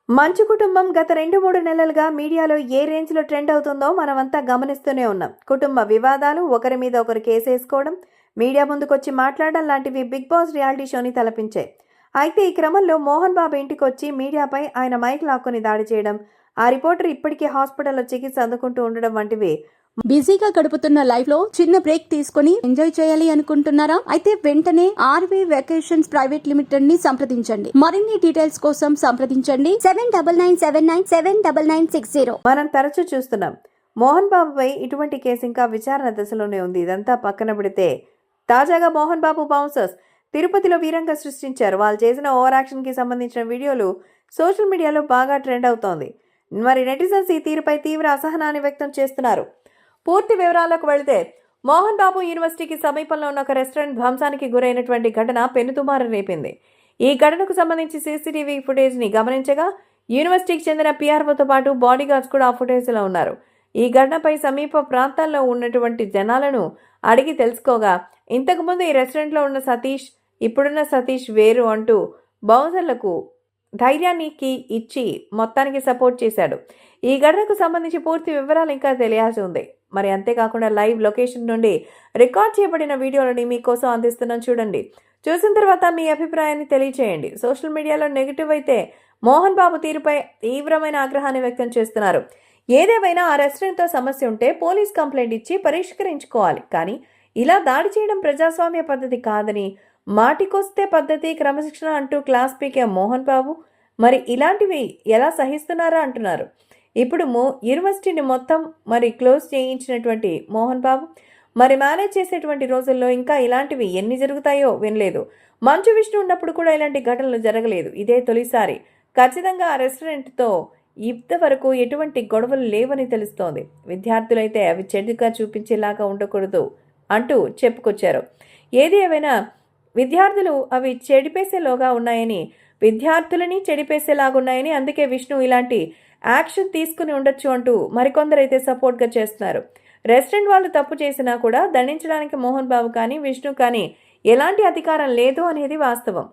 మంచు కుటుంబం గత 2-3 నెలలుగా మీడియాలో ఏ రేంజ్లో ట్రెండ్ అవుతుందో మనమంతా గమనిస్తూనే ఉన్నాం. కుటుంబ వివాదాలు, ఒకరి మీద ఒకరు కేసేసుకోవడం, మీడియా ముందుకొచ్చి మాట్లాడడం లాంటివి బిగ్ బాస్ రియాలిటీ షోని తలపించాయి. అయితే ఈ క్రమంలో మోహన్ బాబు ఇంటికొచ్చి మీడియాపై ఆయన మైక్ లాక్కొని దాడి చేయడం, ఆ రిపోర్టర్ ఇప్పటికీ హాస్పిటల్లో చికిత్స అందుకుంటూ ఉండడం వంటివి. బిజీగా గడుపుతున్న లైఫ్ లో చిన్న బ్రేక్ తీసుకుని ఎంజాయ్ చేయాలి అనుకుంటున్నారా? అయితే వెంటనే ఆర్వీ వెకేషన్స్ ప్రైవేట్ లిమిటెడ్ ని సంప్రదించండి. మరిన్ని డీటెయిల్స్ కోసం సంప్రదించండి 7997979960. మనం తరచూ చూస్తున్నాం మోహన్ బాబుపై ఇటువంటి కేసు ఇంకా విచారణ దశలోనే ఉంది. ఇదంతా పక్కన పెడితే తాజాగా మోహన్ బాబు బౌన్సర్స్ తిరుపతిలో వీరంగా సృష్టించారు. వాళ్ళు చేసిన ఓవర్ యాక్షన్ కి సంబంధించిన వీడియోలు సోషల్ మీడియాలో బాగా ట్రెండ్ అవుతోంది. మరి నెటిజన్స్ ఈ తీరుపై తీవ్ర అసహనాన్ని వ్యక్తం చేస్తున్నారు. పూర్తి వివరాలకు వెళితే మోహన్ బాబు యూనివర్సిటీకి సమీపంలో ఉన్న ఒక రెస్టారెంట్ ధ్వంసానికి గురైనటువంటి ఘటన పెనుదుమారం రేపింది. ఈ ఘటనకు సంబంధించి సీసీటీవీ ఫుటేజ్ని గమనించగా యూనివర్సిటీకి చెందిన పీఆర్ఓతో పాటు బాడీగార్డ్స్ కూడా ఆ ఫుటేజ్లో ఉన్నారు. ఈ ఘటనపై సమీప ప్రాంతాల్లో ఉన్నటువంటి జనాలను అడిగి తెలుసుకోగా ఇంతకుముందు ఈ రెస్టారెంట్లో ఉన్న సతీష్, ఇప్పుడున్న సతీష్ వేరు అంటూ బౌన్సర్లకు ధైర్యానికి ఇచ్చి మొత్తానికి సపోర్ట్ చేశాడు. ఈ ఘటనకు సంబంధించి పూర్తి వివరాలు ఇంకా తెలియాల్సి ఉంది. మరి అంతేకాకుండా లైవ్ లొకేషన్ నుండి రికార్డ్ చేయబడిన వీడియోలని మీకోసం అందిస్తున్నాం, చూడండి. చూసిన తర్వాత మీ అభిప్రాయాన్ని తెలియచేయండి. సోషల్ మీడియాలో నెగిటివ్ అయితే మోహన్ బాబు తీరుపై తీవ్రమైన ఆగ్రహాన్ని వ్యక్తం చేస్తున్నారు. ఏదేమైనా ఆ రెస్టారెంట్తో సమస్య ఉంటే పోలీస్ కంప్లైంట్ ఇచ్చి పరిష్కరించుకోవాలి, కానీ ఇలా దాడి చేయడం ప్రజాస్వామ్య పద్ధతి కాదని, మాటికొస్తే పద్ధతి, క్రమశిక్షణ అంటూ క్లాస్ పీకే మోహన్ బాబు మరి ఇలాంటివి ఎలా సహిస్తున్నారా అంటున్నారు. ఇప్పుడు యూనివర్సిటీని మొత్తం మరి క్లోజ్ చేయించినటువంటి మోహన్ బాబు మరి మేనేజ్ చేసేటువంటి రోజుల్లో ఇంకా ఇలాంటివి ఎన్ని జరుగుతాయో వినలేదు. మంచు విష్ణు ఉన్నప్పుడు కూడా ఇలాంటి ఘటనలు జరగలేదు. ఇదే తొలిసారి. ఖచ్చితంగా ఆ రెస్టారెంట్తో ఇంతవరకు ఎటువంటి గొడవలు లేవని తెలుస్తోంది. విద్యార్థులైతే అవి చెడుగా చూపించేలాగా ఉండకూడదు అంటూ చెప్పుకొచ్చారు. ఏది ఏమైనా విద్యార్థులు అవి చెడిపేసేలోగా ఉన్నాయని, విద్యార్థులని చెడిపేసేలాగున్నాయని, అందుకే విష్ణు ఇలాంటి యాక్షన్ తీసుకుని ఉండొచ్చు అంటూ మరికొందరైతే సపోర్ట్గా చేస్తున్నారు. రెస్టారెంట్ వాళ్ళు తప్పు చేసినా కూడా దండించడానికి మోహన్ బాబు కానీ విష్ణు కానీ ఎలాంటి అధికారం లేదు అనేది వాస్తవం.